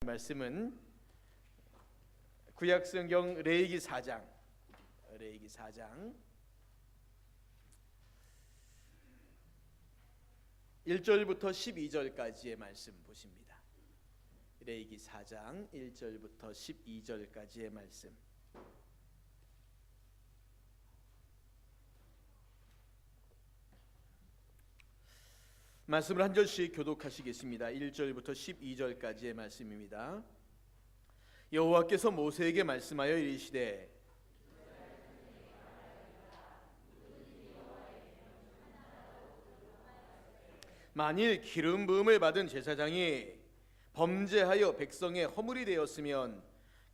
말씀은 구약성경 레위기 4장 1절부터 12절까지의 말씀 보십니다. 레위기 4장 1절부터 12절까지의 말씀. 말씀을 한 절씩 교독하시겠습니다. 1절부터 12절까지의 말씀입니다. 여호와께서 모세에게 말씀하여 이르시되 만일 기름 부음을 받은 제사장이 범죄하여 백성의 허물이 되었으면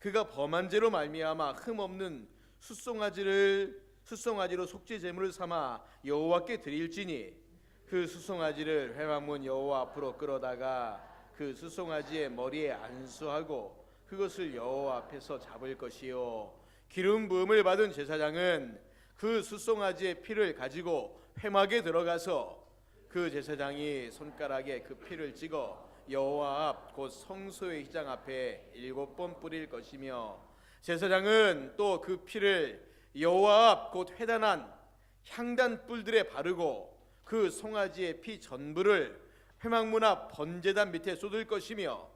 그가 범한 죄로 말미암아 흠없는 숫송아지로 속죄 제물을 삼아 여호와께 드릴지니 그 숫송아지를 회막문 여호와 앞으로 끌어다가 그 숫송아지의 머리에 안수하고 그것을 여호와 앞에서 잡을 것이요 기름 부음을 받은 제사장은 그 숫송아지의 피를 가지고 회막에 들어가서 그 제사장이 손가락에 그 피를 찍어 여호와 앞 곧 성소의 휘장 앞에 7번 뿌릴 것이며 제사장은 또 그 피를 여호와 앞 곧 회단한 향단 뿔들에 바르고 그 송아지의 피 전부를 회막문 앞 번제단 밑에 쏟을 것이며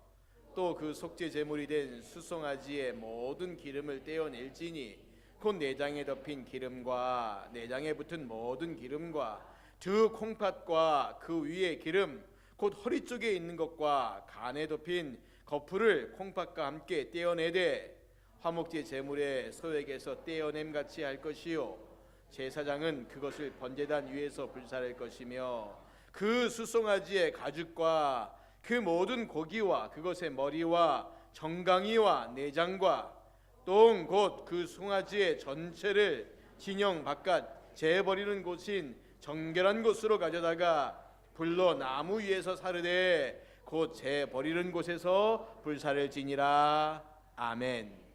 또 그 속죄 제물이 된 숫송아지의 모든 기름을 떼어낼지니 곧 내장에 덮인 기름과 내장에 붙은 모든 기름과 두 콩팥과 그 위에 기름 곧 허리 쪽에 있는 것과 간에 덮인 거풀을 콩팥과 함께 떼어내되 화목제 제물의 소액에서 떼어냄 같이 할 것이요 제사장은 그것을 번제단 위에서 불사를 것이며 그 숫송아지의 가죽과 그 모든 고기와 그것의 머리와 정강이와 내장과 똥 곧 그 송아지의 전체를 진영 바깥 재버리는 곳인 정결한 곳으로 가져다가 불로 나무 위에서 사르되 곧 재버리는 곳에서 불사를 지니라. 아멘.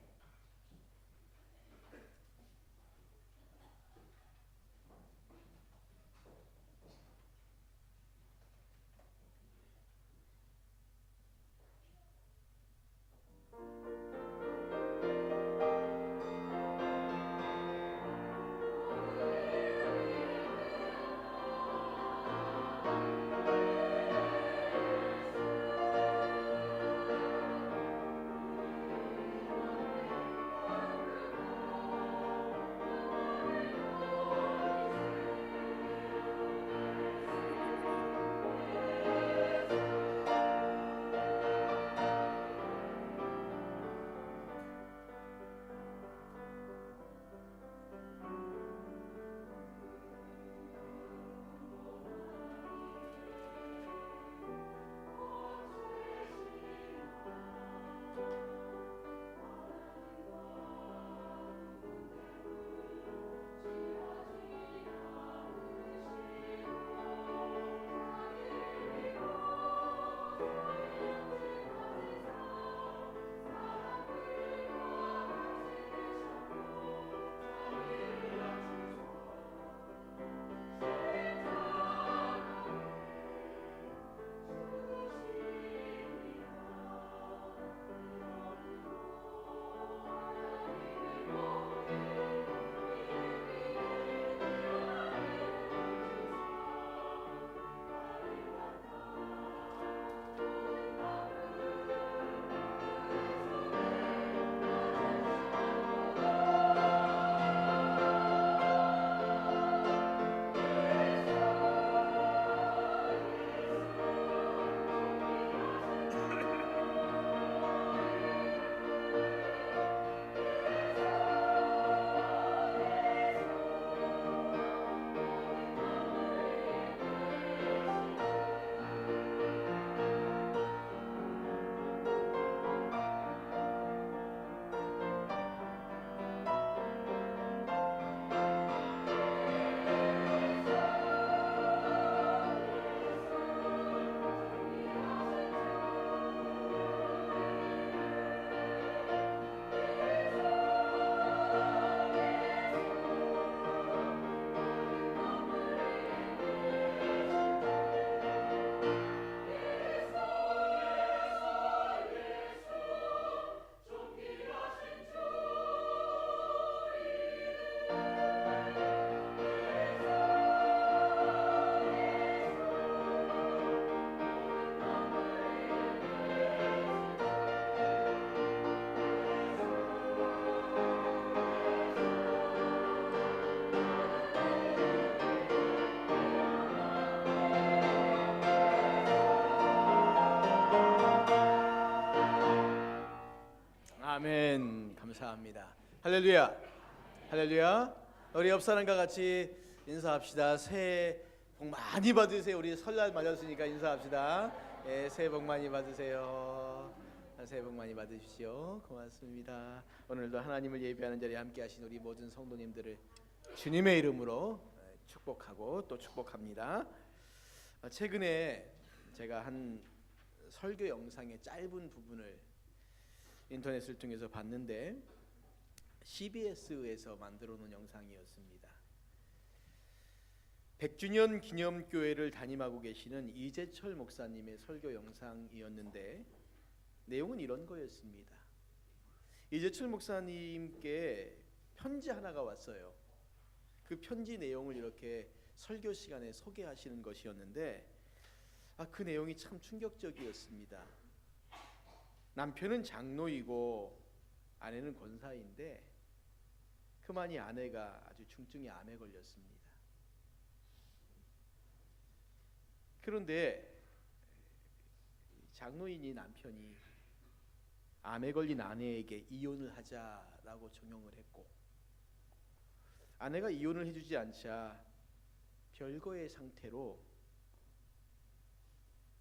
아멘. 감사합니다. 할렐루야. 할렐루야. 우리 옆 사람과 같이 인사합시다. 새해 복 많이 받으세요. 우리 설날 맞았으니까 인사합시다. 예, 새해 복 많이 받으세요. 새해 복 많이 받으십시오. 고맙습니다. 오늘도 하나님을 예배하는 자리에 함께하신 우리 모든 성도님들을 주님의 이름으로 축복하고 또 축복합니다. 최근에 제가 한 설교 영상의 짧은 부분을 인터넷을 통해서 봤는데 CBS에서 만들어 놓은 영상이었습니다. 100주년 기념교회를 담임하고 계시는 이재철 목사님의 설교 영상이었는데 내용은 이런 거였습니다. 이재철 목사님께 편지 하나가 왔어요. 그 편지 내용을 이렇게 설교 시간에 소개하시는 것이었는데 그 내용이 참 충격적이었습니다. 남편은 장로이고 아내는 권사인데 그만이 아내가 아주 중증의 암에 걸렸습니다. 그런데 장로인이 남편이 암에 걸린 아내에게 이혼을 하자라고 종용을 했고 아내가 이혼을 해주지 않자 별거의 상태로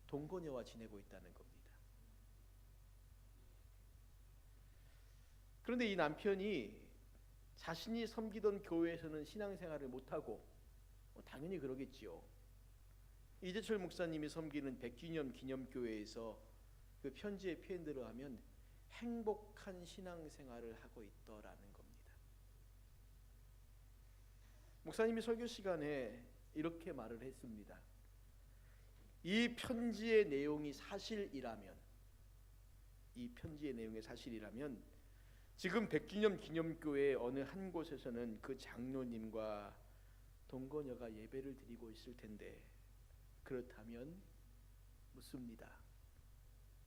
동거녀와 지내고 있다는 겁니다. 그런데 이 남편이 자신이 섬기던 교회에서는 신앙생활을 못하고 당연히 그러겠지요. 이재철 목사님이 섬기는 100주년 기념교회에서 그 편지의 표현대로 하면 행복한 신앙생활을 하고 있더라는 겁니다. 목사님이 설교 시간에 이렇게 말을 했습니다. 이 편지의 내용이 사실이라면 지금 100주년 기념교회 어느 한 곳에서는 그 장로님과 동거녀가 예배를 드리고 있을 텐데 그렇다면 묻습니다.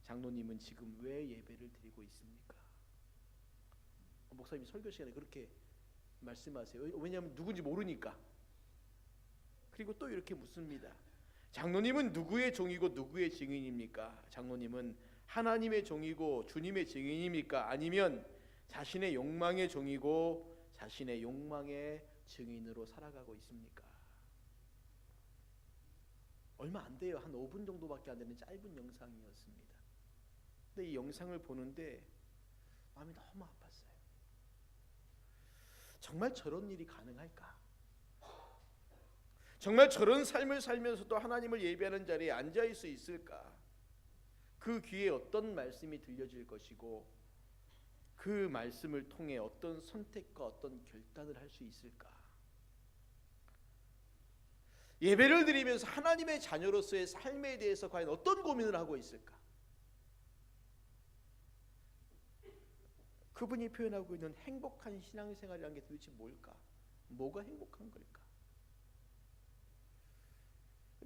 장로님은 지금 왜 예배를 드리고 있습니까? 목사님이 설교 시간에 그렇게 말씀하세요. 왜냐하면 누군지 모르니까. 그리고 또 이렇게 묻습니다. 장로님은 누구의 종이고 누구의 증인입니까? 장로님은 하나님의 종이고 주님의 증인입니까? 아니면 자신의 욕망의 종이고 자신의 욕망의 증인으로 살아가고 있습니까? 얼마 안 돼요. 한 5분 정도밖에 안 되는 짧은 영상이었습니다. 근데 이 영상을 보는데 마음이 너무 아팠어요. 정말 저런 일이 가능할까? 정말 저런 삶을 살면서도 하나님을 예배하는 자리에 앉아 수 있을까? 그 귀에 어떤 말씀이 들려질 것이고 그 말씀을 통해 어떤 선택과 어떤 결단을 할 수 있을까? 예배를 드리면서 하나님의 자녀로서의 삶에 대해서 과연 어떤 고민을 하고 있을까? 그분이 표현하고 있는 행복한 신앙생활이라는 게 도대체 뭘까? 뭐가 행복한 걸까?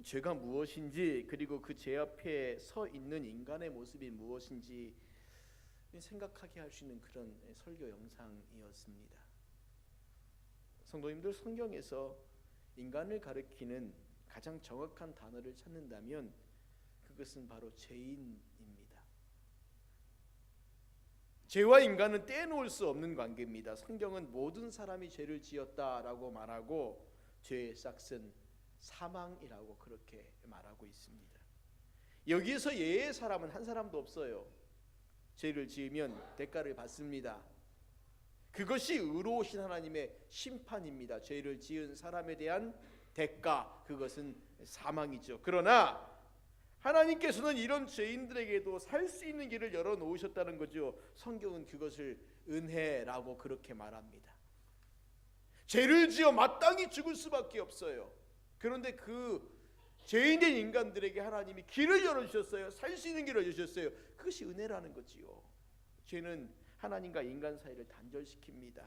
죄가 무엇인지 그리고 그 죄 앞에 서 있는 인간의 모습이 무엇인지 생각하게 할 수 있는 그런 설교 영상이었습니다. 성도님들, 성경에서 인간을 가리키는 가장 정확한 단어를 찾는다면 그것은 바로 죄인입니다. 죄와 인간은 떼놓을 수 없는 관계입니다. 성경은 모든 사람이 죄를 지었다라고 말하고 죄의 싹은 사망이라고 그렇게 말하고 있습니다. 여기에서 예의 사람은 한 사람도 없어요. 죄를 지으면 대가를 받습니다. 그것이 의로우신 하나님의 심판입니다. 죄를 지은 사람에 대한 대가, 그것은 사망이죠. 그러나 하나님께서는 이런 죄인들에게도 살 수 있는 길을 열어놓으셨다는 거죠. 성경은 그것을 은혜라고 그렇게 말합니다. 죄를 지어 마땅히 죽을 수밖에 없어요. 그런데 그 죄인된 인간들에게 하나님이 길을 열어주셨어요. 살 수 있는 길을 열어주셨어요. 그것이 은혜라는 거지요. 죄는 하나님과 인간 사이를 단절시킵니다.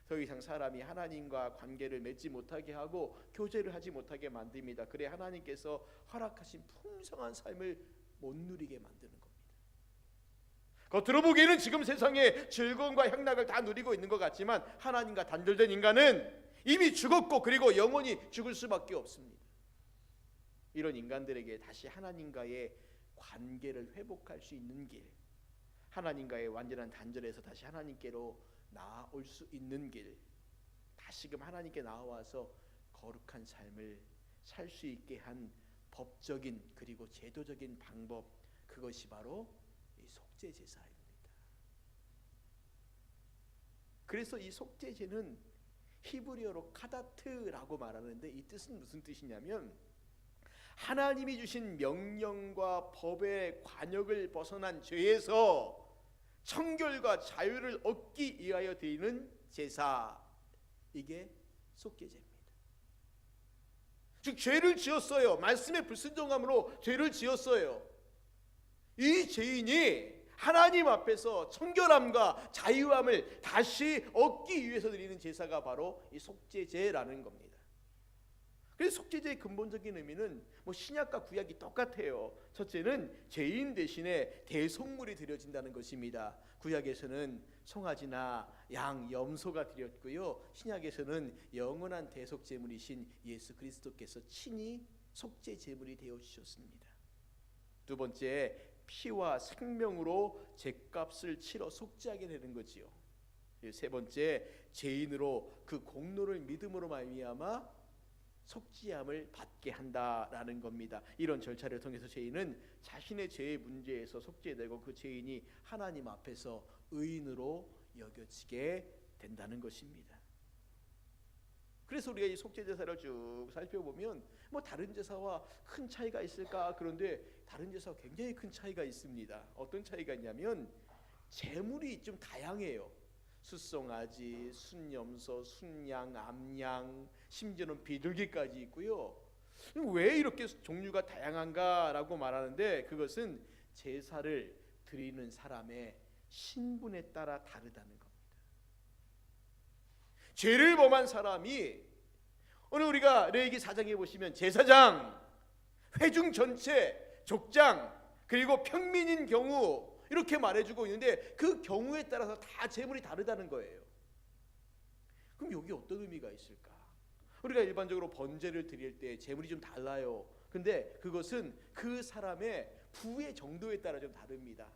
더 이상 사람이 하나님과 관계를 맺지 못하게 하고 교제를 하지 못하게 만듭니다. 그래 하나님께서 허락하신 풍성한 삶을 못 누리게 만드는 겁니다. 겉으로 보기에는 지금 세상의 즐거움과 향락을 다 누리고 있는 것 같지만 하나님과 단절된 인간은 이미 죽었고 그리고 영원히 죽을 수밖에 없습니다. 이런 인간들에게 다시 하나님과의 관계를 회복할 수 있는 길, 하나님과의 완전한 단절에서 다시 하나님께로 나아올 수 있는 길, 다시금 하나님께 나와서 거룩한 삶을 살 수 있게 한 법적인 그리고 제도적인 방법, 그것이 바로 이 속죄 제사입니다. 그래서 이 속죄제는 히브리어로 카다트라고 말하는데, 이 뜻은 무슨 뜻이냐면 하나님이 주신 명령과 법의 관역을 벗어난 죄에서 청결과 자유를 얻기 위하여 드리는 제사, 이게 속죄제입니다. 즉 죄를 지었어요. 말씀에 불순종함으로 죄를 지었어요. 이 죄인이 하나님 앞에서 청결함과 자유함을 다시 얻기 위해서 드리는 제사가 바로 이 속죄제라는 겁니다. 그래서 속죄제의 근본적인 의미는 신약과 구약이 똑같아요. 첫째는 죄인 대신에 대속물이 드려진다는 것입니다. 구약에서는 송아지나 양, 염소가 드렸고요, 신약에서는 영원한 대속제물이신 예수 그리스도께서 친히 속죄제물이 되어 주셨습니다. 두 번째, 피와 생명으로 죄값을 치러 속죄하게 되는 거지요. 세 번째, 죄인으로 그 공로를 믿음으로 말미암아 속죄함을 받게 한다라는 겁니다. 이런 절차를 통해서 죄인은 자신의 죄의 문제에서 속죄되고 그 죄인이 하나님 앞에서 의인으로 여겨지게 된다는 것입니다. 그래서 우리가 이 속죄 제사를 쭉 살펴보면 다른 제사와 큰 차이가 있을까? 그런데 다른 제사와 굉장히 큰 차이가 있습니다. 어떤 차이가 있냐면 제물이 좀 다양해요. 숫송아지, 순염소, 순양, 암양, 심지어는 비둘기까지 있고요. 왜 이렇게 종류가 다양한가라고 말하는데, 그것은 제사를 드리는 사람의 신분에 따라 다르다는 겁니다. 죄를 범한 사람이, 오늘 우리가 레위기 4장에 보시면 제사장, 회중 전체, 족장, 그리고 평민인 경우 이렇게 말해주고 있는데, 그 경우에 따라서 다 제물이 다르다는 거예요. 그럼 여기 어떤 의미가 있을까? 우리가 일반적으로 번제를 드릴 때 제물이 좀 달라요. 근데 그것은 그 사람의 부의 정도에 따라 좀 다릅니다.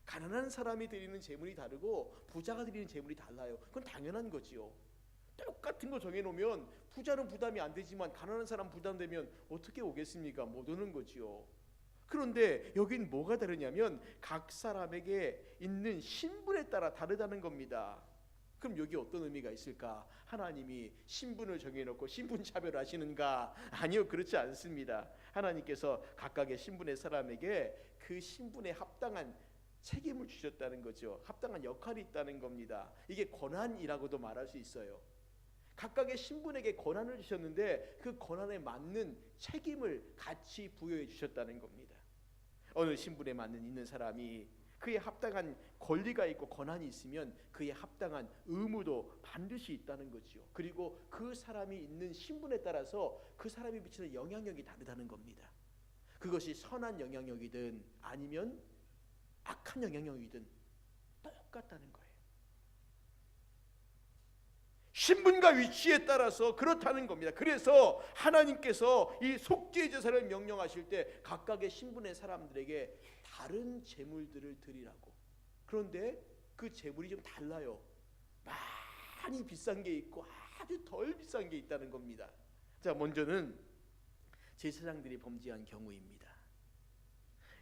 가난한 사람이 드리는 제물이 다르고 부자가 드리는 제물이 달라요. 그건 당연한 거지요. 똑같은 거 정해놓으면 부자는 부담이 안 되지만 가난한 사람 부담되면 어떻게 오겠습니까? 못 오는 거지요. 그런데 여긴 뭐가 다르냐면 각 사람에게 있는 신분에 따라 다르다는 겁니다. 그럼 여기 어떤 의미가 있을까? 하나님이 신분을 정해놓고 신분 차별하시는가? 아니요, 그렇지 않습니다. 하나님께서 각각의 신분의 사람에게 그 신분에 합당한 책임을 주셨다는 거죠. 합당한 역할이 있다는 겁니다. 이게 권한이라고도 말할 수 있어요. 각각의 신분에게 권한을 주셨는데 그 권한에 맞는 책임을 같이 부여해 주셨다는 겁니다. 어느 신분에 맞는 있는 사람이 그에 합당한 권리가 있고 권한이 있으면 그에 합당한 의무도 반드시 있다는 거죠. 그리고 그 사람이 있는 신분에 따라서 그 사람이 미치는 영향력이 다르다는 겁니다. 그것이 선한 영향력이든 아니면 악한 영향력이든 똑같다는 거예요. 신분과 위치에 따라서 그렇다는 겁니다. 그래서 하나님께서 이 속죄 제사를 명령하실 때 각각의 신분의 사람들에게 다른 제물들을 드리라고. 그런데 그 제물이 좀 달라요. 많이 비싼 게 있고 아주 덜 비싼 게 있다는 겁니다. 자, 먼저는 제사장들이 범죄한 경우입니다.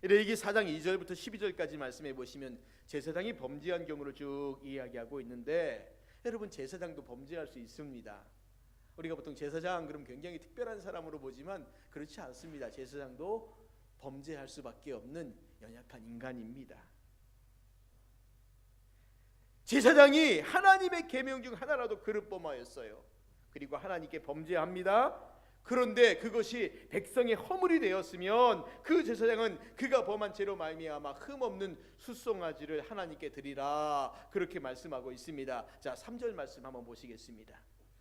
레위기 4장 2절부터 12절까지 말씀해 보시면 제사장이 범죄한 경우를 쭉 이야기하고 있는데, 여러분, 제사장도 범죄할 수 있습니다. 우리가 보통 제사장 그럼 굉장히 특별한 사람으로 보지만 그렇지 않습니다. 제사장도 범죄할 수밖에 없는 연약한 인간입니다. 제사장이 하나님의 계명 중 하나라도 그릇범하였어요. 그리고 하나님께 범죄합니다. 그런데 그것이 백성의 허물이 되었으면 그 제사장은 그가 범한 죄로 말미암아 흠없는 숫송아지를 하나님께 드리라, 그렇게 말씀하고 있습니다. 자, 3절 말씀 한번 보시겠습니다.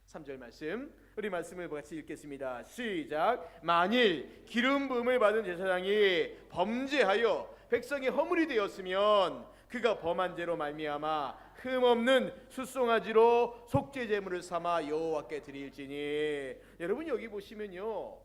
3절 말씀, 우리 말씀을 같이 읽겠습니다. 시작. 만일 기름 부음을 받은 제사장이 범죄하여 백성의 허물이 되었으면 그가 범한 죄로 말미암아 흠없는 숫송아지로 속죄 제물을 삼아 여호와께 드릴지니. 여러분, 여기 보시면요,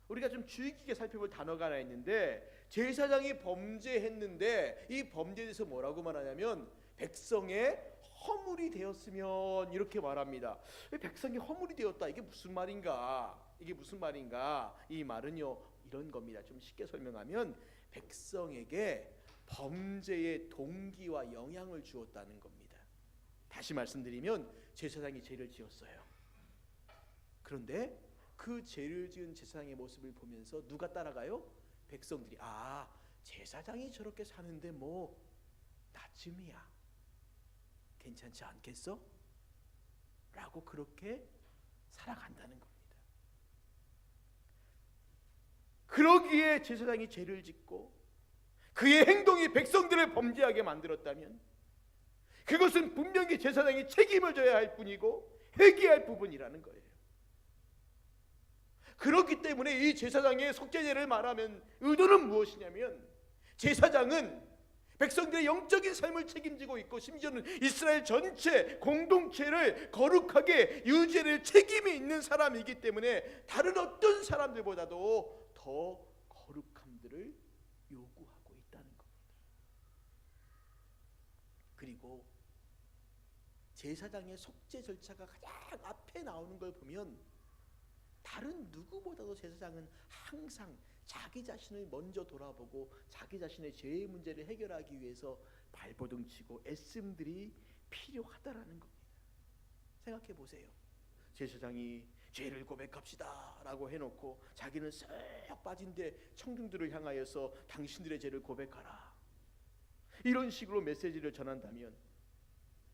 우리가 좀 주의 깊게 살펴볼 단어가 하나 있는데, 제사장이 범죄했는데 이 범죄에 대해서 뭐라고 말하냐면 백성의 허물이 되었으면 이렇게 말합니다. 백성이 허물이 되었다. 이게 무슨 말인가? 이게 무슨 말인가? 이 말은요 이런 겁니다. 좀 쉽게 설명하면 백성에게 범죄의 동기와 영향을 주었다는 겁니다. 다시 말씀드리면 제사장이 죄를 지었어요. 그런데 그 죄를 지은 제사장의 모습을 보면서 누가 따라가요? 백성들이 제사장이 저렇게 사는데 뭐 나쯤이야 괜찮지 않겠어? 라고 그렇게 살아간다는 겁니다. 그러기에 제사장이 죄를 짓고 그의 행동이 백성들을 범죄하게 만들었다면 그것은 분명히 제사장이 책임을 져야 할 뿐이고 회개할 부분이라는 거예요. 그렇기 때문에 이 제사장의 속죄제를 말하면 의도는 무엇이냐면 제사장은 백성들의 영적인 삶을 책임지고 있고 심지어는 이스라엘 전체 공동체를 거룩하게 유지할 책임이 있는 사람이기 때문에 다른 어떤 사람들보다도 더 거룩함들을 요구하고 있다는 겁니다. 그리고 제사장의 속죄 절차가 가장 앞에 나오는 걸 보면 다른 누구보다도 제사장은 항상 자기 자신을 먼저 돌아보고 자기 자신의 죄의 문제를 해결하기 위해서 발버둥치고 애씀들이 필요하다라는 겁니다. 생각해 보세요. 제사장이 죄를 고백합시다 라고 해놓고 자기는 쓱 빠진데 청중들을 향하여서 당신들의 죄를 고백하라 이런 식으로 메시지를 전한다면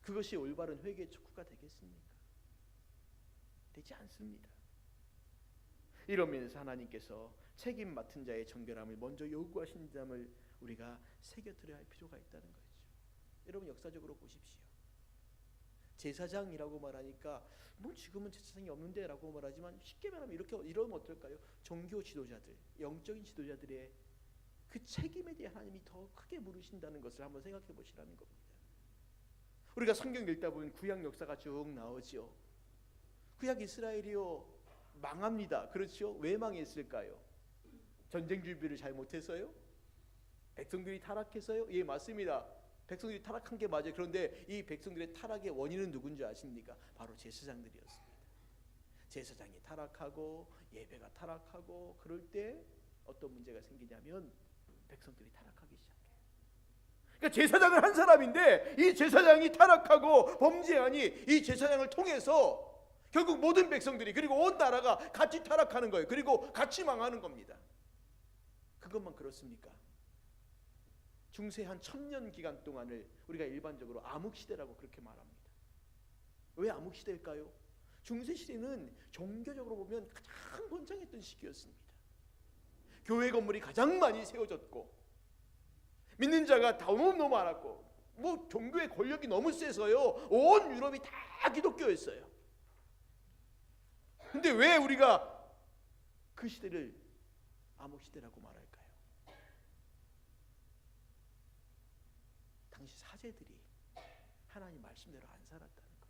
그것이 올바른 회개 촉구가 되겠습니까? 되지 않습니다. 이런 면에서 하나님께서 책임 맡은 자의 정결함을 먼저 요구하신 점을 우리가 새겨들어야 할 필요가 있다는 거죠. 여러분 역사적으로 보십시오. 제사장이라고 말하니까 뭐 지금은 제사장이 없는데 라고 말하지만 쉽게 말하면 이러면 어떨까요? 종교 지도자들, 영적인 지도자들의 그 책임에 대해 하나님이 더 크게 물으신다는 것을 한번 생각해 보시라는 겁니다. 우리가 성경 읽다 보면 구약 역사가 쭉 나오죠. 구약 이스라엘이요 망합니다. 그렇죠? 왜 망했을까요? 전쟁 준비를 잘 못해서요? 백성들이 타락해서요? 예, 맞습니다. 백성들이 타락한 게 맞아요. 그런데 이 백성들의 타락의 원인은 누군지 아십니까? 바로 제사장들이었습니다. 제사장이 타락하고 예배가 타락하고 그럴 때 어떤 문제가 생기냐면 백성들이 타락하기 시작해요. 그러니까 제사장을 한 사람인데 이 제사장이 타락하고 범죄하니 이 제사장을 통해서 결국 모든 백성들이 그리고 온 나라가 같이 타락하는 거예요. 그리고 같이 망하는 겁니다. 그것만 그렇습니까? 중세 한 1000년 기간 동안을 우리가 일반적으로 암흑시대라고 그렇게 말합니다. 왜 암흑시대일까요? 중세시대는 종교적으로 보면 가장 번창했던 시기였습니다. 교회 건물이 가장 많이 세워졌고 믿는 자가 너무 많았고 뭐 종교의 권력이 너무 세서요 온 유럽이 다 기독교였어요. 근데 왜 우리가 그 시대를 암흑시대라고 말할까요? 당시 사제들이 하나님 말씀대로 안 살았다는 겁니다.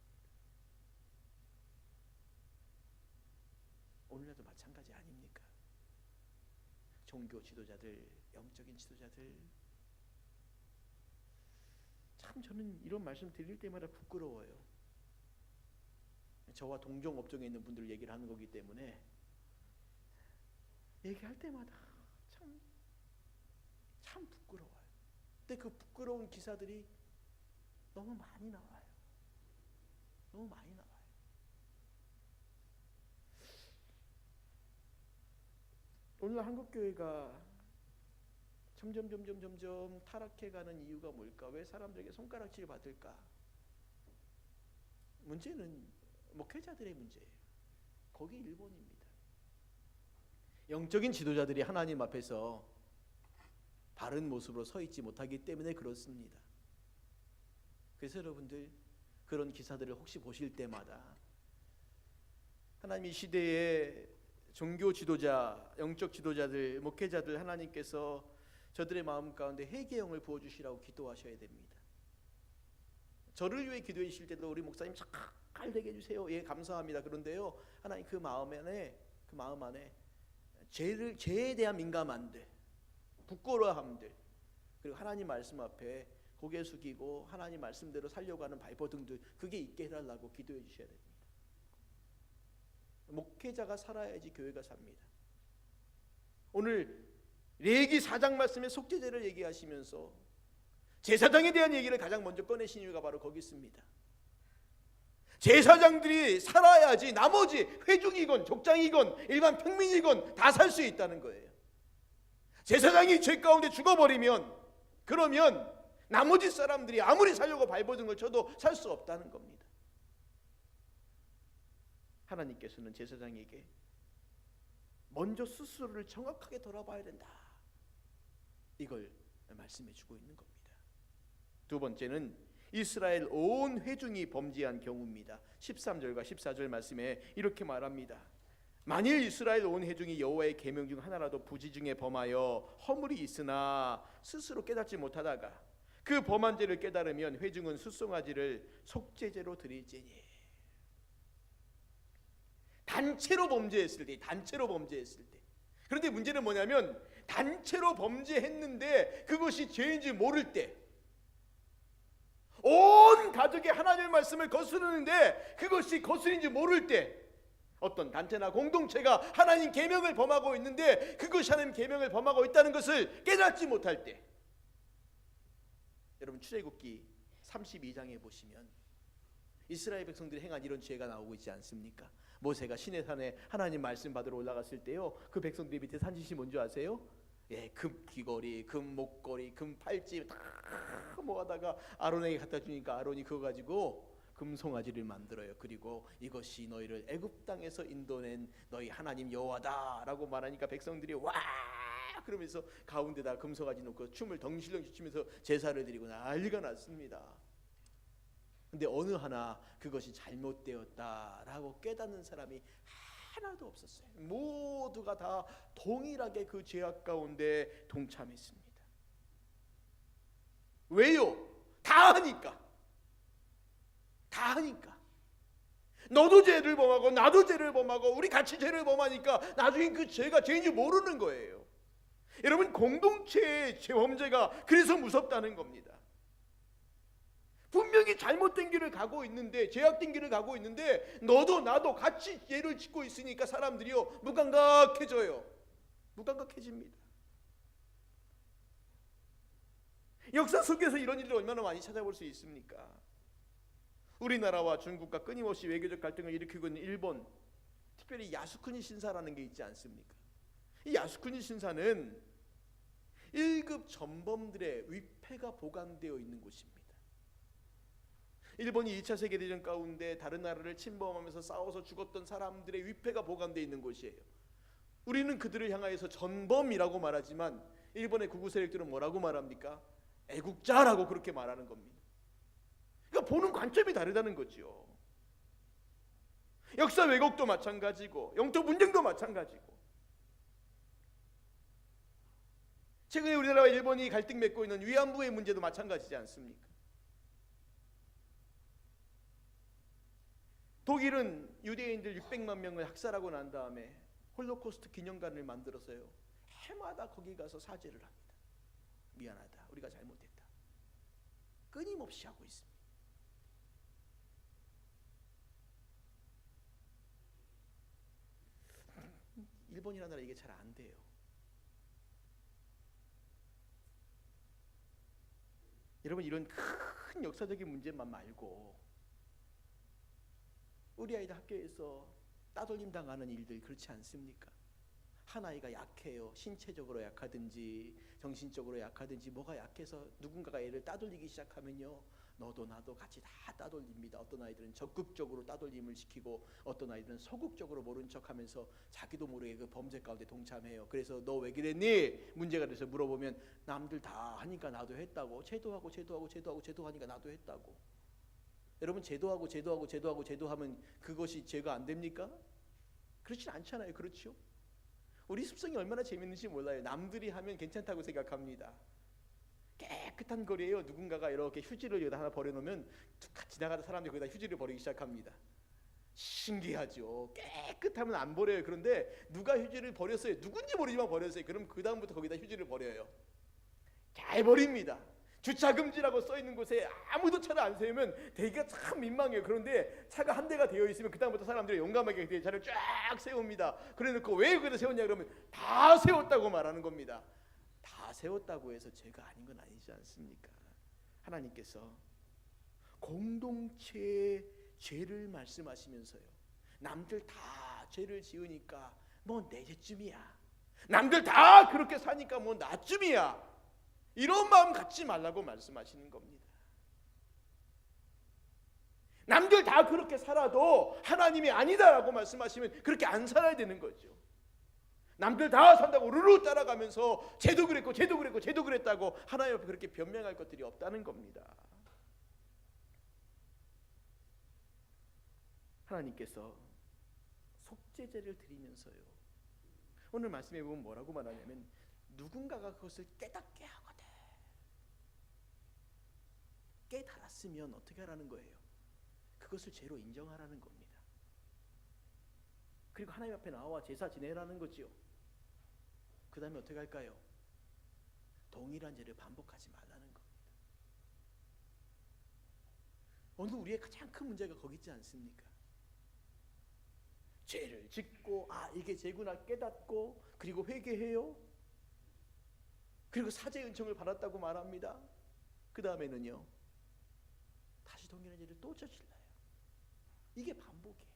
오늘날도 마찬가지 아닙니까? 종교 지도자들, 영적인 지도자들 참 저는 이런 말씀 드릴 때마다 부끄러워요. 저와 동종 업종에 있는 분들 얘기를 하는 거기 때문에 얘기할 때마다 참 부끄러워요. 근데 그 부끄러운 기사들이 너무 많이 나와요. 너무 많이 나와요. 오늘 한국교회가 점점 타락해가는 이유가 뭘까? 왜 사람들에게 손가락질 받을까? 문제는 목회자들의 문제예요. 거기 1번입니다. 영적인 지도자들이 하나님 앞에서 바른 모습으로 서 있지 못하기 때문에 그렇습니다. 그래서 여러분들 그런 기사들을 혹시 보실 때마다 하나님 이 시대의 종교 지도자, 영적 지도자들, 목회자들 하나님께서 저들의 마음 가운데 회개형을 부어주시라고 기도하셔야 됩니다. 저를 위해 기도해 주실 때도 우리 목사님 잘 되게 해주세요. 예, 감사합니다. 그런데요, 하나님 그 마음 안에 죄에 대한 민감함들, 부끄러워함들, 그리고 하나님 말씀 앞에 고개 숙이고 하나님 말씀대로 살려고 하는 발버둥들, 그게 있게 해달라고 기도해 주셔야 됩니다. 목회자가 살아야지 교회가 삽니다. 오늘 레위기 4장 말씀에 속죄제를 얘기하시면서 제사장에 대한 얘기를 가장 먼저 꺼내신 이유가 바로 거기 있습니다. 제사장들이 살아야지 나머지 회중이건 족장이건 일반 평민이건 다 살 수 있다는 거예요. 제사장이 죄 가운데 죽어버리면 그러면 나머지 사람들이 아무리 살려고 발버둥을 쳐도 살 수 없다는 겁니다. 하나님께서는 제사장에게 먼저 스스로를 정확하게 돌아봐야 된다, 이걸 말씀해 주고 있는 겁니다. 두 번째는 이스라엘 온 회중이 범죄한 경우입니다. 13절과 14절 말씀에 이렇게 말합니다. 만일 이스라엘 온 회중이 여호와의 계명 중 하나라도 부지 중에 범하여 허물이 있으나 스스로 깨닫지 못하다가 그 범한 죄를 깨달으면 회중은 숫송아지를 속죄제로 드릴지니. 단체로 범죄했을 때, 그런데 문제는 뭐냐면 단체로 범죄했는데 그것이 죄인지 모를 때, 온 가족이 하나님의 말씀을 거스르는데 그것이 거스린지 모를 때, 어떤 단체나 공동체가 하나님 계명을 범하고 있는데 그것이 하나님 계명을 범하고 있다는 것을 깨닫지 못할 때, 여러분 출애굽기 32장에 보시면 이스라엘 백성들이 행한 이런 죄가 나오고 있지 않습니까? 모세가 시내산에 하나님 말씀 받으러 올라갔을 때요, 그 백성들이 밑에 산짓이 뭔지 아세요? 예, 금 귀걸이, 금 목걸이, 금 팔찌 다 모아다가 아론에게 갖다 주니까 아론이 그거 가지고 금송아지를 만들어요. 그리고 이것이 너희를 애굽 땅에서 인도낸 너희 하나님 여호와다라고 말하니까 백성들이 와 그러면서 가운데다 금송아지 놓고 춤을 덩실덩실 추면서 제사를 드리고 난리가 났습니다. 근데 어느 하나 그것이 잘못되었다라고 깨닫는 사람이 하나도 없었어요. 모두가 다 동일하게 그 죄악 가운데 동참했습니다. 왜요? 다 하니까. 너도 죄를 범하고 나도 죄를 범하고 우리 같이 죄를 범하니까 나중에 그 죄가 죄인지 모르는 거예요. 여러분, 공동체의 범죄가 그래서 무섭다는 겁니다. 분명히 잘못된 길을 가고 있는데, 죄악된 길을 가고 있는데 너도 나도 같이 죄를 짓고 있으니까 사람들이요 무감각해집니다. 역사 속에서 이런 일을 얼마나 많이 찾아볼 수 있습니까? 우리나라와 중국과 끊임없이 외교적 갈등을 일으키고 있는 일본, 특별히 야스쿠니 신사라는 게 있지 않습니까? 이 야스쿠니 신사는 1급 전범들의 위패가 보관되어 있는 곳입니다. 일본이 2차 세계대전 가운데 다른 나라를 침범하면서 싸워서 죽었던 사람들의 위패가 보관되어 있는 곳이에요. 우리는 그들을 향하여서 전범이라고 말하지만 일본의 극우 세력들은 뭐라고 말합니까? 애국자라고 그렇게 말하는 겁니다. 그러니까 보는 관점이 다르다는 거죠. 역사 왜곡도 마찬가지고 영토 분쟁도 마찬가지고, 최근에 우리나라와 일본이 갈등 맺고 있는 위안부의 문제도 마찬가지지 않습니까? 독일은 유대인들 600만 명을 학살하고 난 다음에 홀로코스트 기념관을 만들어서요, 해마다 거기 가서 사죄를 합니다. 미안하다, 우리가 잘못했다, 끊임없이 하고 있습니다. 일본이라는 나라 이게 잘 안 돼요. 여러분, 이런 큰 역사적인 문제만 말고 우리 아이들 학교에서 따돌림 당하는 일들 그렇지 않습니까? 한 아이가 약해요. 신체적으로 약하든지 정신적으로 약하든지 뭐가 약해서 누군가가 애를 따돌리기 시작하면요, 너도 나도 같이 다 따돌립니다. 어떤 아이들은 적극적으로 따돌림을 시키고 어떤 아이들은 소극적으로 모른 척하면서 자기도 모르게 그 범죄 가운데 동참해요. 그래서 너 왜 그랬니? 문제가 돼서 물어보면 남들 다 하니까 나도 했다고. 제도하고 하니까 나도 했다고. 여러분, 제도하면 그것이 죄가 안 됩니까? 그렇진 않잖아요. 그렇죠? 우리 습성이 얼마나 재밌는지 몰라요. 남들이 하면 괜찮다고 생각합니다. 깨끗한 거리에요, 누군가가 이렇게 휴지를 여기다 하나 버려놓으면 지나가다 사람들이 거기다 휴지를 버리기 시작합니다. 신기하죠. 깨끗하면 안 버려요. 그런데 누가 휴지를 버렸어요? 누군지 모르지만 버렸어요. 그럼 그 다음부터 거기다 휴지를 버려요. 잘 버립니다. 주차금지라고 써있는 곳에 아무도 차를 안 세우면 대기가 참 민망해요. 그런데 차가 한 대가 되어 있으면 그 다음부터 사람들이 용감하게 그 차를 쫙 세웁니다. 그래놓고 왜 거기다 세웠냐 그러면 다 세웠다고 말하는 겁니다. 다 세웠다고 해서 죄가 아닌 건 아니지 않습니까? 하나님께서 공동체의 죄를 말씀하시면서요, 남들 다 죄를 지으니까 뭐 내 죄쯤이야, 남들 다 그렇게 사니까 뭐 나쯤이야, 이런 마음 갖지 말라고 말씀하시는 겁니다. 남들 다 그렇게 살아도 하나님이 아니다라고 말씀하시면 그렇게 안 살아야 되는 거죠. 남들 다 산다고 루루 따라가면서 쟤도 그랬고 쟤도 그랬고 쟤도 그랬다고 하나님 앞에 그렇게 변명할 것들이 없다는 겁니다. 하나님께서 속죄제를 드리면서요, 오늘 말씀에 보면 뭐라고 말하냐면 누군가가 그것을 깨닫게 하거든. 깨달았으면 어떻게 하라는 거예요? 그것을 죄로 인정하라는 겁니다. 그리고 하나님 앞에 나와 제사 지내라는 거지요. 그 다음에 어떻게 할까요? 동일한 죄를 반복하지 말라는 겁니다. 오늘 우리의 가장 큰 문제가 거기 있지 않습니까? 죄를 짓고 이게 죄구나 깨닫고 그리고 회개해요. 그리고 사죄 은총을 받았다고 말합니다. 그 다음에는요, 다시 동일한 죄를 또 저질러요. 이게 반복이에요.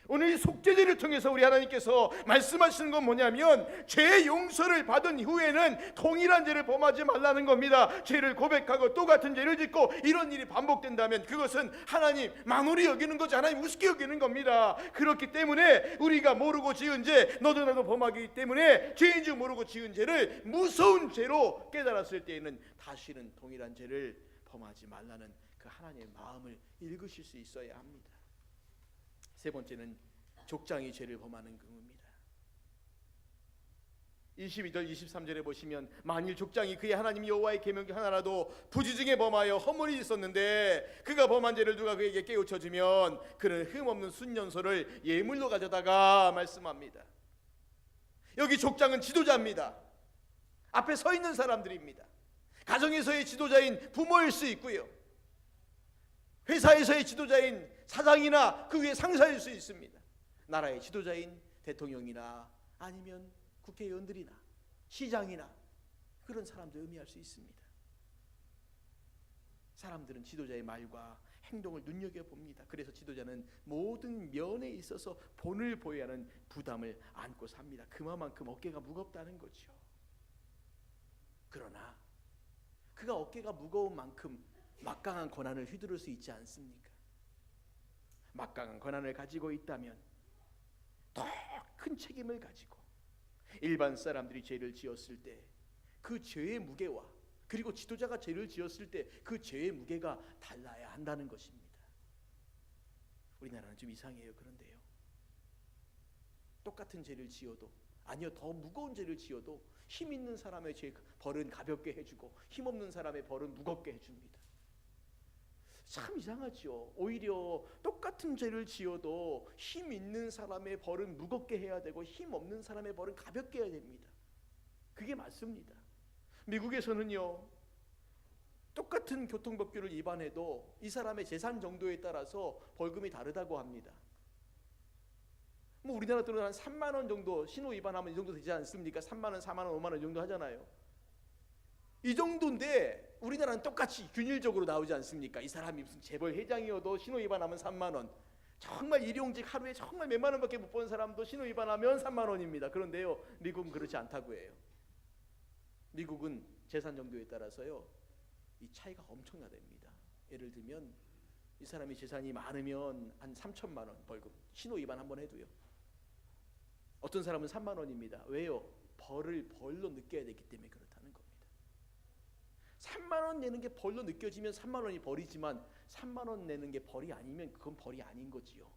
오늘 이 속죄제를 통해서 우리 하나님께서 말씀하시는 건 뭐냐면 죄 용서를 받은 이후에는 동일한 죄를 범하지 말라는 겁니다. 죄를 고백하고 또 같은 죄를 짓고 이런 일이 반복된다면 그것은 하나님 만홀히 여기는 거죠. 하나님 우습게 여기는 겁니다. 그렇기 때문에 우리가 모르고 지은 죄, 너도 나도 범하기 때문에 죄인 줄 모르고 지은 죄를 무서운 죄로 깨달았을 때에는 다시는 동일한 죄를 범하지 말라는 그 하나님의 마음을 읽으실 수 있어야 합니다. 세 번째는 족장이 죄를 범하는 경우입니다. 22절 23절에 보시면 만일 족장이 그의 하나님 여호와의 계명 중 하나라도 부지중에 범하여 허물이 있었는데 그가 범한 죄를 누가 그에게 깨우쳐주면 그는 흠없는 순년소를 예물로 가져다가 말씀합니다. 여기 족장은 지도자입니다. 앞에 서 있는 사람들입니다. 가정에서의 지도자인 부모일 수 있고요, 회사에서의 지도자인 사장이나 그 위에 상사일 수 있습니다. 나라의 지도자인 대통령이나 아니면 국회의원들이나 시장이나 그런 사람들 의미할 수 있습니다. 사람들은 지도자의 말과 행동을 눈여겨봅니다. 그래서 지도자는 모든 면에 있어서 본을 보여야 하는 부담을 안고 삽니다. 그만큼 어깨가 무겁다는 거죠. 그러나 그가 어깨가 무거운 만큼 막강한 권한을 휘두를 수 있지 않습니까? 막강한 권한을 가지고 있다면 더 큰 책임을 가지고 일반 사람들이 죄를 지었을 때 그 죄의 무게와 그리고 지도자가 죄를 지었을 때 그 죄의 무게가 달라야 한다는 것입니다. 우리나라는 좀 이상해요. 그런데요, 똑같은 죄를 지어도, 아니요 더 무거운 죄를 지어도 힘 있는 사람의 죄 벌은 가볍게 해주고 힘 없는 사람의 벌은 무겁게 해줍니다. 참 이상하죠. 오히려 똑같은 죄를 지어도 힘 있는 사람의 벌은 무겁게 해야 되고 힘 없는 사람의 벌은 가볍게 해야 됩니다. 그게 맞습니다. 미국에서는요, 똑같은 교통법규를 위반해도 이 사람의 재산 정도에 따라서 벌금이 다르다고 합니다. 뭐 우리나라 돈으로 한 3만 원 정도 신호 위반하면 이 정도 되지 않습니까? 3만 원, 4만 원, 5만 원 정도 하잖아요. 이 정도인데 우리나라는 똑같이 균일적으로 나오지 않습니까? 이 사람이 무슨 재벌 회장이어도 신호 위반하면 3만 원, 정말 일용직 하루에 정말 몇만 원밖에 못 버는 사람도 신호 위반하면 3만 원입니다. 그런데요, 미국은 그렇지 않다고 해요. 미국은 재산 정도에 따라서요, 이 차이가 엄청나답니다. 예를 들면 이 사람이 재산이 많으면 한 3천만 원 벌금, 신호 위반 한번 해도요. 어떤 사람은 3만 원입니다. 왜요? 벌을 벌로 느껴야 되기 때문에 그렇다는 겁니다. 3만 원 내는 게 벌로 느껴지면 3만 원이 벌이지만 3만 원 내는 게 벌이 아니면 그건 벌이 아닌 거지요.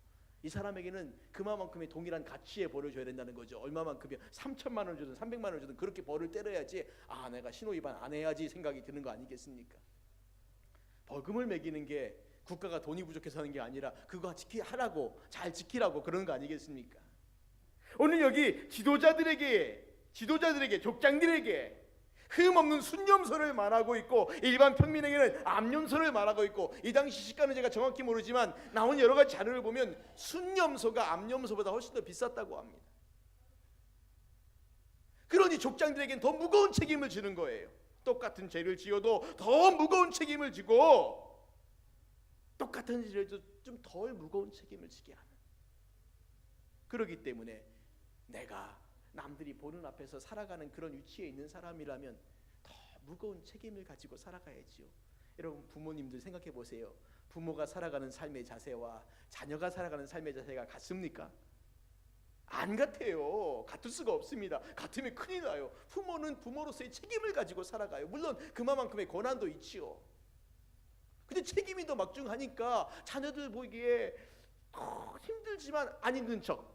이 사람에게는 그만큼의 동일한 가치의 벌을 줘야 된다는 거죠. 얼마만큼이요? 3천만 원 주든 300만 원 주든 그렇게 벌을 때려야지 내가 신호 위반 안 해야지 생각이 드는 거 아니겠습니까? 벌금을 매기는 게 국가가 돈이 부족해서 하는 게 아니라 그거 하라고, 잘 지키라고 그런 거 아니겠습니까? 오늘 여기 지도자들에게 족장들에게 흠없는 순념서를 말하고 있고, 일반 평민에게는 암념서를 말하고 있고, 이 당시 시가는 제가 정확히 모르지만 나온 여러 가지 자료를 보면 순념서가 암념서보다 훨씬 더 비쌌다고 합니다. 그러니 족장들에게는 더 무거운 책임을 지는 거예요. 똑같은 죄를 지어도 더 무거운 책임을 지고, 똑같은 죄를 좀 덜 무거운 책임을 지게 하는. 그렇기 때문에 내가 남들이 보는 앞에서 살아가는 그런 위치에 있는 사람이라면 더 무거운 책임을 가지고 살아가야지요. 여러분, 부모님들 생각해 보세요. 부모가 살아가는 삶의 자세와 자녀가 살아가는 삶의 자세가 같습니까? 안 같아요. 같을 수가 없습니다. 같으면 큰일 나요. 부모는 부모로서의 책임을 가지고 살아가요. 물론 그만큼의 권한도 있지요. 근데 책임이 더 막중하니까 자녀들 보기에 힘들지만 안 힘든 척,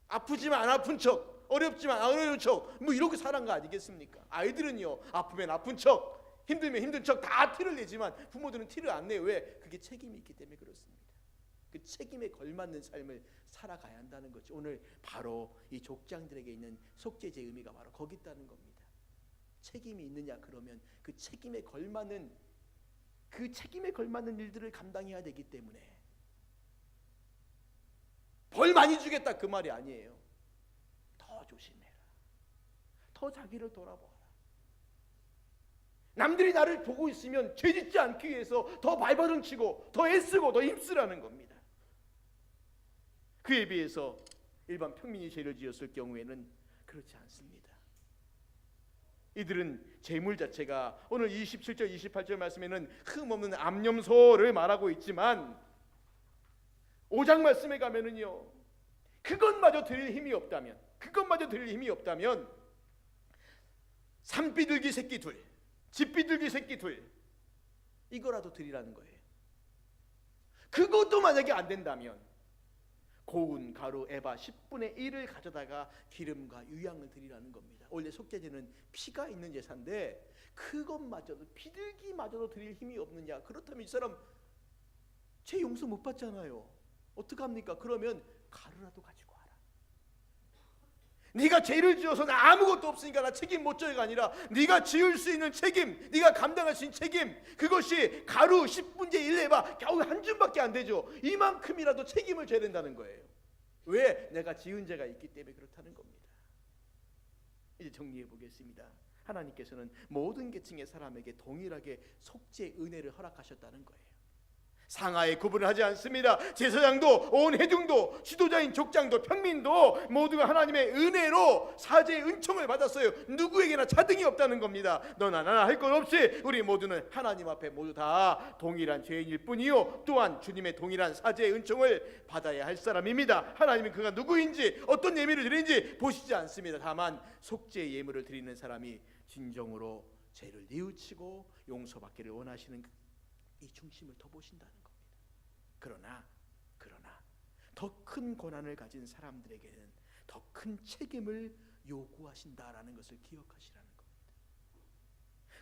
아프지만 안 아픈 척, 어렵지만 안 어려운 척, 뭐 이렇게 살아간 거 아니겠습니까? 아이들은요, 아프면 아픈 척, 힘들면 힘든 척 다 티를 내지만 부모들은 티를 안 내요. 왜? 그게 책임이 있기 때문에 그렇습니다. 그 책임에 걸맞는 삶을 살아가야 한다는 거죠. 오늘 바로 이 족장들에게 있는 속죄제의 의미가 바로 거기 있다는 겁니다. 책임이 있느냐 그러면 그 책임에 걸맞는 일들을 감당해야 되기 때문에 벌 많이 주겠다 그 말이 아니에요. 더 조심해라. 더 자기를 돌아보라. 남들이 나를 보고 있으면 죄짓지 않기 위해서 더 발버둥 치고 더 애쓰고 더 힘쓰라는 겁니다. 그에 비해서 일반 평민이 죄를 지었을 경우에는 그렇지 않습니다. 이들은 재물 자체가 오늘 27절 28절 말씀에는 흠없는 암념소를 말하고 있지만 5장 말씀에 가면은요, 그것마저 드릴 힘이 없다면 산비둘기 새끼 둘, 집비둘기 새끼 둘, 이거라도 드리라는 거예요. 그것도 만약에 안 된다면 고운 가루 에바 10분의 1을 가져다가 기름과 유향을 드리라는 겁니다. 원래 속죄제는 피가 있는 제사인데 그것마저도, 비둘기마저도 드릴 힘이 없느냐? 그렇다면 이 사람 죄 용서 못 받잖아요. 어떡합니까? 그러면 가루라도 가지고 와라. 네가 죄를 지어서 나 아무것도 없으니까 나 책임 못 져가 아니라 네가 지을 수 있는 책임, 네가 감당할 수 있는 책임, 그것이 가루 10분의 1 해봐 겨우 한 줌밖에 안 되죠. 이만큼이라도 책임을 져야 된다는 거예요. 왜? 내가 지은 죄가 있기 때문에 그렇다는 겁니다. 이제 정리해 보겠습니다. 하나님께서는 모든 계층의 사람에게 동일하게 속죄 은혜를 허락하셨다는 거예요. 상하에 구분을 하지 않습니다. 제사장도 온 회중도 지도자인 족장도 평민도 모두가 하나님의 은혜로 사죄의 은총을 받았어요. 누구에게나 차등이 없다는 겁니다. 너나 나나 할 것 없이 우리 모두는 하나님 앞에 모두 다 동일한 죄인일 뿐이요, 또한 주님의 동일한 사죄의 은총을 받아야 할 사람입니다. 하나님은 그가 누구인지 어떤 예물을 드리는지 보시지 않습니다. 다만 속죄의 예물을 드리는 사람이 진정으로 죄를 뉘우치고 용서받기를 원하시는 이 중심을 더 보신다는 겁니다. 그러나 더 큰 권한을 가진 사람들에게는 더 큰 책임을 요구하신다라는 것을 기억하시라는 겁니다.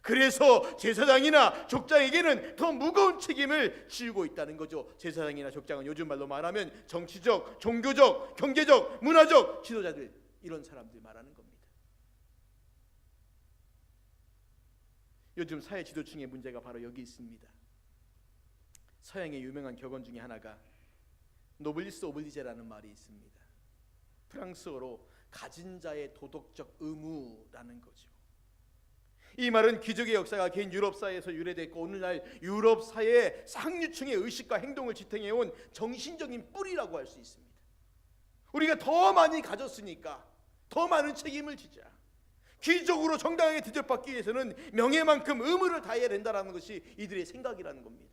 그래서 제사장이나 족장에게는 더 무거운 책임을 지우고 있다는 거죠. 제사장이나 족장은 요즘 말로 말하면 정치적, 종교적, 경제적, 문화적 지도자들, 이런 사람들 말하는 겁니다. 요즘 사회 지도층의 문제가 바로 여기 있습니다. 서양의 유명한 격언 중에 하나가 노블리스 오블리제라는 말이 있습니다. 프랑스어로 가진 자의 도덕적 의무라는 거죠. 이 말은 기적의 역사가 긴 유럽 사회에서 유래됐고 오늘날 유럽 사회의 상류층의 의식과 행동을 지탱해온 정신적인 뿌리라고 할 수 있습니다. 우리가 더 많이 가졌으니까 더 많은 책임을 지자. 기적으로 정당하게 대접받기 위해서는 명예만큼 의무를 다해야 된다는 것이 이들의 생각이라는 겁니다.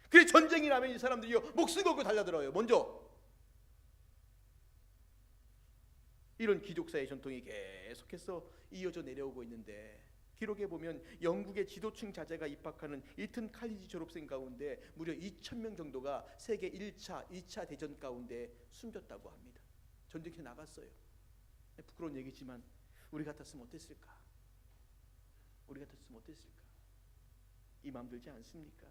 그래서 전쟁이 나면 이 사람들이요 목숨 걸고 달려들어요. 먼저. 이런 귀족사의 전통이 계속해서 이어져 내려오고 있는데, 기록에 보면 영국의 지도층 자제가 입학하는 이튼 칼리지 졸업생 가운데 무려 2,000명 정도가 세계 1차, 2차 대전 가운데 숨졌다고 합니다. 전쟁터에 나갔어요. 부끄러운 얘기지만 우리 같았으면 어땠을까? 이 마음 들지 않습니까?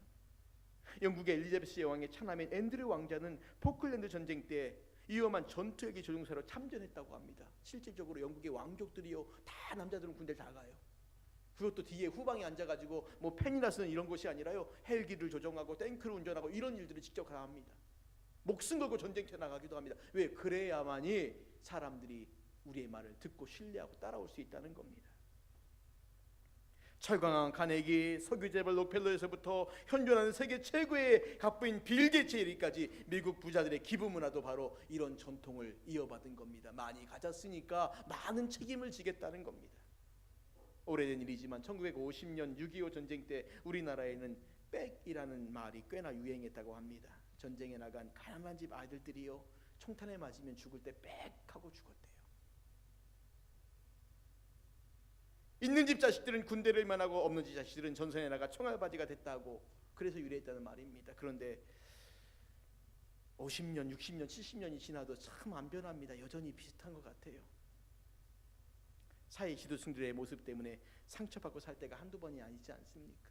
영국의 엘리자베스 여왕의 차남인 앤드류 왕자는 포클랜드 전쟁 때 위험한 전투헬기 조종사로 참전했다고 합니다. 실질적으로 영국의 왕족들이요, 다 남자들은 군대를 다 가요. 그것도 뒤에 후방에 앉아가지고 뭐 펜이나 쓰는 이런 것이 아니라요, 헬기를 조종하고 탱크를 운전하고 이런 일들을 직접 다 합니다. 목숨 걸고 전쟁터에 나가기도 합니다. 왜? 그래야만이 사람들이 우리의 말을 듣고 신뢰하고 따라올 수 있다는 겁니다. 철강왕 카네기, 석유 재벌 록펠러에서부터 현존하는 세계 최고의 갑부인 빌 게이츠에 이르기까지 미국 부자들의 기부 문화도 바로 이런 전통을 이어받은 겁니다. 많이 가졌으니까 많은 책임을 지겠다는 겁니다. 오래된 일이지만 1950년 6.25 전쟁 때 우리나라에는 백이라는 말이 꽤나 유행했다고 합니다. 전쟁에 나간 가난한 집 아이들들이요, 총탄에 맞으면 죽을 때 빽하고 죽었대요. 있는 집 자식들은 군대를 만하고 없는 집 자식들은 전선에 나가 총알바지가 됐다고, 그래서 유래했다는 말입니다. 그런데 50년, 60년, 70년이 지나도 참 안 변합니다. 여전히 비슷한 것 같아요. 사회 지도층들의 모습 때문에 상처받고 살 때가 한두 번이 아니지 않습니까?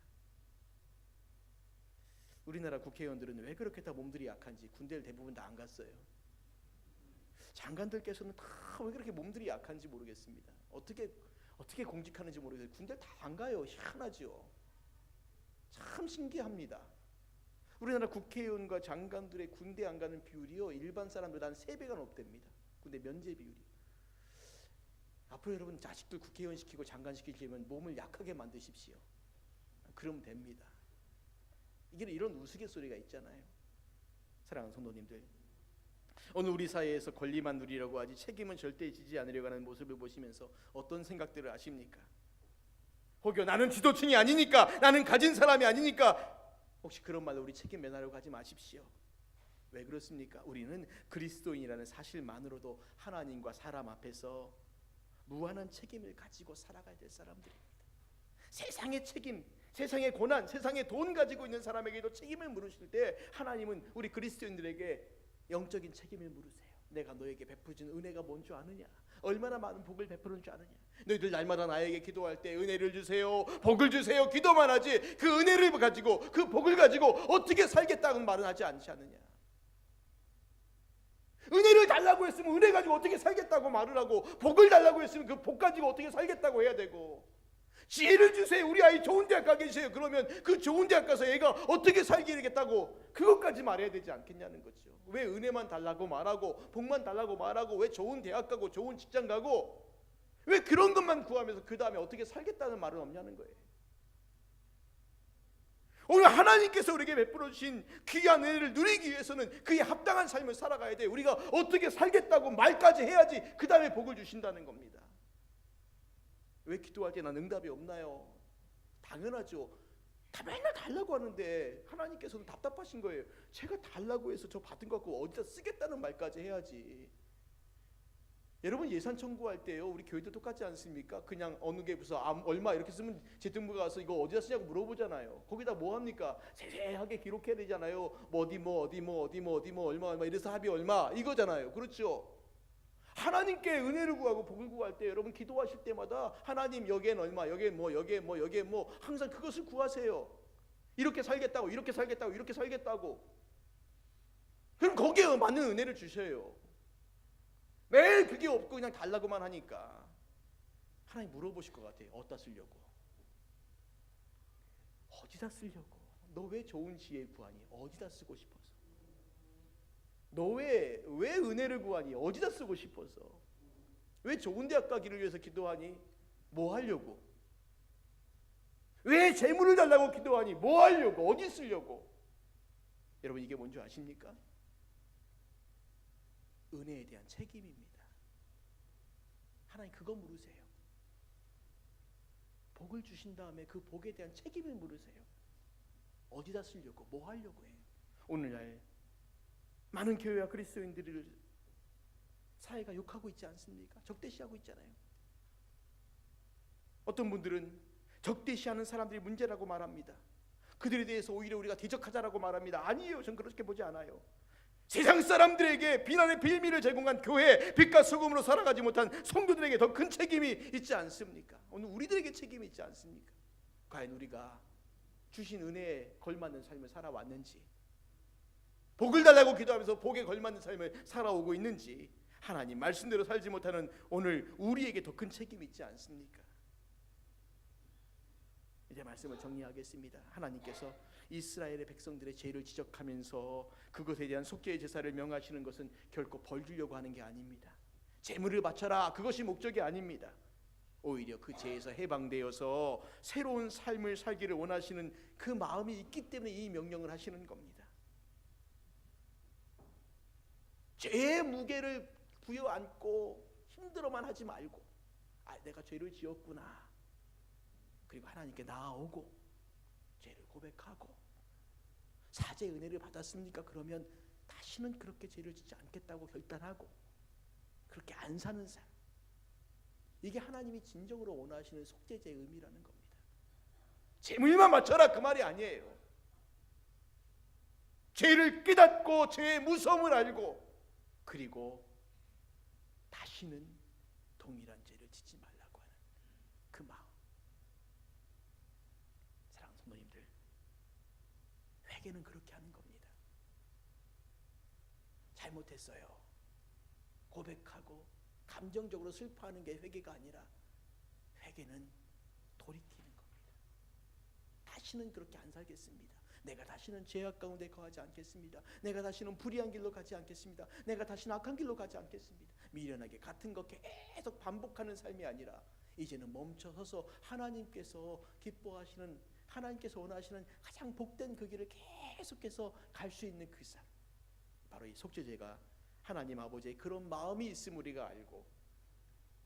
우리나라 국회의원들은 왜 그렇게 다 몸들이 약한지 군대를 대부분 다 안 갔어요. 장관들께서는 다 왜 그렇게 몸들이 약한지 모르겠습니다. 어떻게 공직하는지 모르겠어요. 군대를 다 안 가요. 희한하죠. 참 신기합니다. 우리나라 국회의원과 장관들의 군대 안 가는 비율이요, 일반 사람들보다 한 3배가 높답니다. 군대 면제 비율이. 앞으로 여러분 자식들 국회의원 시키고 장관 시키려면 몸을 약하게 만드십시오. 그러면 됩니다. 이게 이런 우스갯소리가 있잖아요. 사랑하는 성도님들, 오늘 우리 사회에서 권리만 누리려고 하지 책임은 절대 지지 않으려고 하는 모습을 보시면서 어떤 생각들을 하십니까? 혹여 나는 지도층이 아니니까, 나는 가진 사람이 아니니까, 혹시 그런 말로 우리 책임 면하려고 하지 마십시오. 왜 그렇습니까? 우리는 그리스도인이라는 사실만으로도 하나님과 사람 앞에서 무한한 책임을 가지고 살아가야 될 사람들입니다. 세상의 책임, 세상의 고난, 세상의 돈 가지고 있는 사람에게도 책임을 물으실 때 하나님은 우리 그리스도인들에게 영적인 책임을 물으세요. 내가 너에게 베푸진 은혜가 뭔 줄 아느냐? 얼마나 많은 복을 베푸는 줄 아느냐? 너희들 날마다 나에게 기도할 때 은혜를 주세요, 복을 주세요 기도만 하지 그 은혜를 가지고, 그 복을 가지고 어떻게 살겠다는 말은 하지 않지 않느냐? 은혜를 달라고 했으면 은혜 가지고 어떻게 살겠다고 말을 하고, 복을 달라고 했으면 그 복 가지고 어떻게 살겠다고 해야 되고, 지혜를 주세요, 우리 아이 좋은 대학 가게 해주세요, 그러면 그 좋은 대학 가서 얘가 어떻게 살겠다고 그것까지 말해야 되지 않겠냐는 거죠. 왜 은혜만 달라고 말하고 복만 달라고 말하고, 왜 좋은 대학 가고 좋은 직장 가고, 왜 그런 것만 구하면서 그 다음에 어떻게 살겠다는 말은 없냐는 거예요. 오늘 하나님께서 우리에게 베풀어 주신 귀한 은혜를 누리기 위해서는 그에 합당한 삶을 살아가야 돼요. 우리가 어떻게 살겠다고 말까지 해야지 그 다음에 복을 주신다는 겁니다. 왜 기도할 때 난 응답이 없나요? 당연하죠. 다 맨날 달라고 하는데 하나님께서는 답답하신 거예요. 제가 달라고 해서 저 받은 거 갖고 어디다 쓰겠다는 말까지 해야지. 여러분 예산 청구할 때요, 우리 교회도 똑같지 않습니까? 그냥 어느 게 무슨 얼마 이렇게 쓰면 재정부가 가서 이거 어디다 쓰냐고 물어보잖아요. 거기다 뭐 합니까? 세세하게 기록해야 되잖아요. 뭐 어디 얼마 이래서 합이 얼마 이거잖아요. 그렇죠? 하나님께 은혜를 구하고 복을 구할 때 여러분 기도하실 때마다 하나님 여기엔 얼마, 여기엔 뭐 항상 그것을 구하세요. 이렇게 살겠다고, 이렇게 살겠다고, 이렇게 살겠다고. 그럼 거기에 맞는 은혜를 주셔요. 매일 그게 없고 그냥 달라고만 하니까 하나님 물어보실 것 같아요. 어디다 쓰려고? 어디다 쓰려고? 너 왜 좋은 지혜 구하니? 어디다 쓰고 싶어서? 너 왜 은혜를 구하니? 어디다 쓰고 싶어서? 왜 좋은 대학 가기를 위해서 기도하니? 뭐 하려고? 왜 재물을 달라고 기도하니? 뭐 하려고? 어디 쓰려고? 여러분 이게 뭔지 아십니까? 은혜에 대한 책임입니다. 하나님 그거 물으세요. 복을 주신 다음에 그 복에 대한 책임을 물으세요. 어디다 쓰려고, 뭐 하려고 해요? 오늘날 많은 교회와 그리스도인들을 사회가 욕하고 있지 않습니까? 적대시하고 있잖아요. 어떤 분들은 적대시하는 사람들이 문제라고 말합니다. 그들에 대해서 오히려 우리가 대적하자라고 말합니다. 아니에요, 전 그렇게 보지 않아요. 세상 사람들에게 비난의 빌미를 제공한 교회, 빛과 소금으로 살아가지 못한 성도들에게 더 큰 책임이 있지 않습니까? 오늘 우리들에게 책임이 있지 않습니까? 과연 우리가 주신 은혜에 걸맞는 삶을 살아왔는지, 복을 달라고 기도하면서 복에 걸맞는 삶을 살아오고 있는지, 하나님 말씀대로 살지 못하는 오늘 우리에게 더 큰 책임이 있지 않습니까? 이제 말씀을 정리하겠습니다. 하나님께서 이스라엘의 백성들의 죄를 지적하면서 그것에 대한 속죄의 제사를 명하시는 것은 결코 벌 주려고 하는 게 아닙니다. 제물을 바쳐라, 그것이 목적이 아닙니다. 오히려 그 죄에서 해방되어서 새로운 삶을 살기를 원하시는 그 마음이 있기 때문에 이 명령을 하시는 겁니다. 죄의 무게를 부여안고 힘들어만 하지 말고, 내가 죄를 지었구나, 그리고 하나님께 나아오고 죄를 고백하고 사죄의 은혜를 받았습니까? 그러면 다시는 그렇게 죄를 짓지 않겠다고 결단하고 그렇게 안 사는 삶, 이게 하나님이 진정으로 원하시는 속죄제의 의미라는 겁니다. 제물만 맞춰라 그 말이 아니에요. 죄를 깨닫고 죄의 무서움을 알고, 그리고 다시는 동일한 죄를 짓지 말라고 하는 그 마음. 사랑하는 성도님들, 회개는 그렇게 하는 겁니다. 잘못했어요, 고백하고 감정적으로 슬퍼하는 게 회개가 아니라, 회개는 돌이키는 겁니다. 다시는 그렇게 안 살겠습니다. 내가 다시는 죄악 가운데 거하지 않겠습니다. 내가 다시는 불의한 길로 가지 않겠습니다. 내가 다시는 악한 길로 가지 않겠습니다. 미련하게 같은 것 계속 반복하는 삶이 아니라, 이제는 멈춰서서 하나님께서 기뻐하시는, 하나님께서 원하시는 가장 복된 그 길을 계속해서 갈 수 있는 그 삶, 바로 이 속죄제가 하나님 아버지의 그런 마음이 있음 우리가 알고,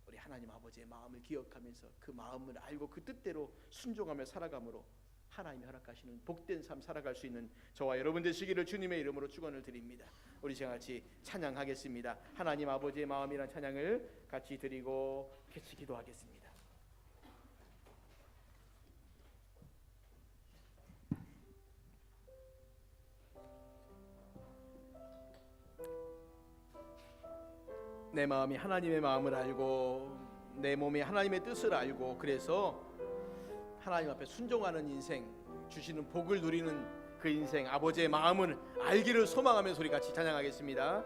우리 하나님 아버지의 마음을 기억하면서 그 마음을 알고 그 뜻대로 순종하며 살아감으로 하나님이 허락하시는 복된 삶 살아갈 수 있는 저와 여러분 되시기를 주님의 이름으로 축원을 드립니다. 우리 같이 찬양하겠습니다. 하나님 아버지의 마음이란 찬양을 같이 드리고 같이 기도하겠습니다. 내 마음이 하나님의 마음을 알고 내 몸이 하나님의 뜻을 알고, 그래서 하나님 앞에 순종하는 인생, 주시는 복을 누리는 그 인생, 아버지의 마음을 알기를 소망하면서 우리 같이 찬양하겠습니다.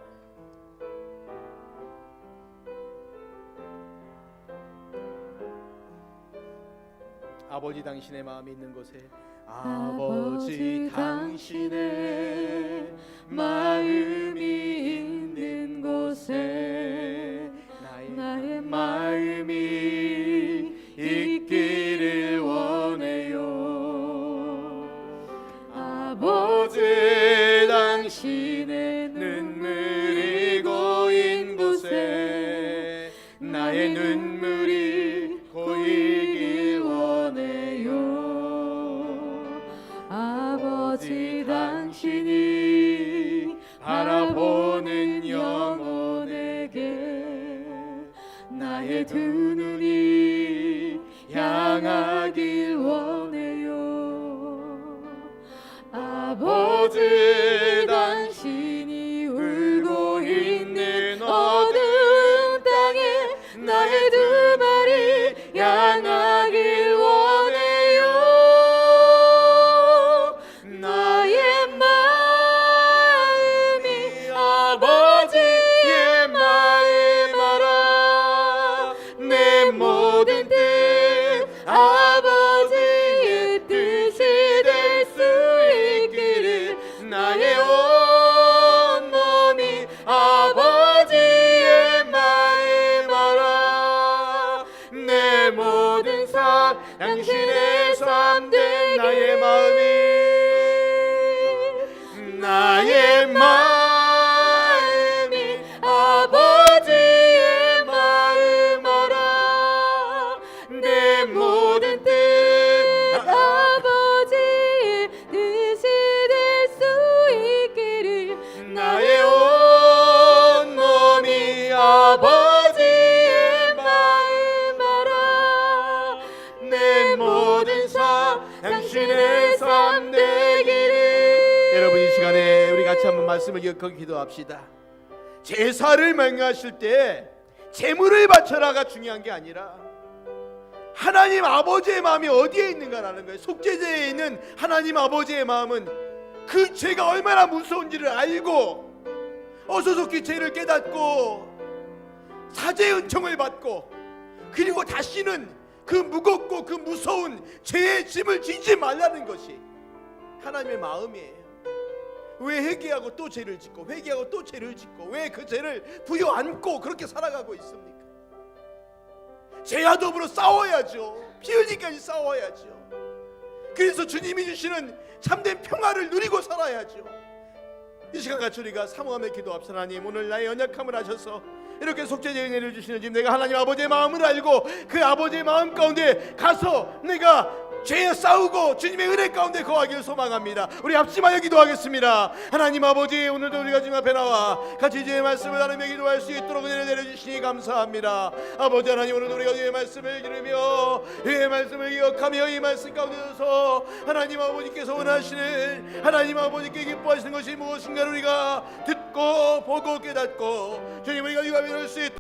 아버지 당신의 마음이 있는 곳에, 아버지 당신의 마음이 있는 곳에 나의 마음이 있기를 원해요. 아버지 당신의 눈물이 고인 곳에 나의 눈물이 고이길 원해요. 아버지 당신이 바라보는 영혼에게 나의 두 눈이 향하길 원해요. 아버지 당신이 울고 있는 어두운 땅에 나의 두 발이 향하길 원해요. 나의 마음이 아버지의 마음 알아. 내 모든 뜻 아버지의 뜻이 될 수 있기를, 나의 온 몸이 아버지의 마음 알아. 내 모든 삶 당신의 삶 된 나의 마음이, 나의 마음이 아버지의 마음 알아. 내 모든 뜻 아버지의 뜻이 될 수 있기를, 나의 온 몸이 아버지의 마음 알아. 내 모든 삶 당신의 삶 되기를. 여러분, 이 시간에 우리 같이 한번 말씀을 기억하고 기도합시다. 제사를 명하실 때 제물을 바쳐라가 중요한 게 아니라, 하나님 아버지의 마음이 어디에 있는가라는 거예요. 속죄제에 있는 하나님 아버지의 마음은 그 죄가 얼마나 무서운지를 알고 어서속히 죄를 깨닫고 사죄의 은총을 받고 그리고 다시는 그 무겁고 그 무서운 죄의 짐을 지지 말라는 것이 하나님의 마음이에요. 왜 회개하고 또 죄를 짓고 회개하고 또 죄를 짓고 왜 그 죄를 부여안고 그렇게 살아가고 있습니까? 죄와 더불어 싸워야죠. 피 흘리기까지 싸워야죠. 그래서 주님이 주시는 참된 평화를 누리고 살아야죠. 이 시간 같이 우리가 사모하며 기도합시다. 하나님, 오늘 나의 연약함을 아셔서 이렇게 속죄제의 은혜를 주시는 지금 내가 하나님 아버지의 마음을 알고 그 아버지의 마음 가운데 가서 내가 죄에 싸우고 주님의 은혜 가운데 거하기를 소망합니다. 우리 합심하여 기도하겠습니다. 하나님 아버지, 오늘도 우리가 주님 앞에 나와 같이 주의 말씀을 나누며 기도할 수 있도록 은혜를 내려주시니 감사합니다. 아버지 하나님, 오늘도 우리가 주의 말씀을 들으며 주의 말씀을 기억하며 이 말씀 가운데서 하나님 아버지께서 원하시는 하나님 아버지께 기뻐하시는 것이 무엇인가를 우리가 듣고 보고 깨닫고 주님 우리가 유하며 할 수 있도록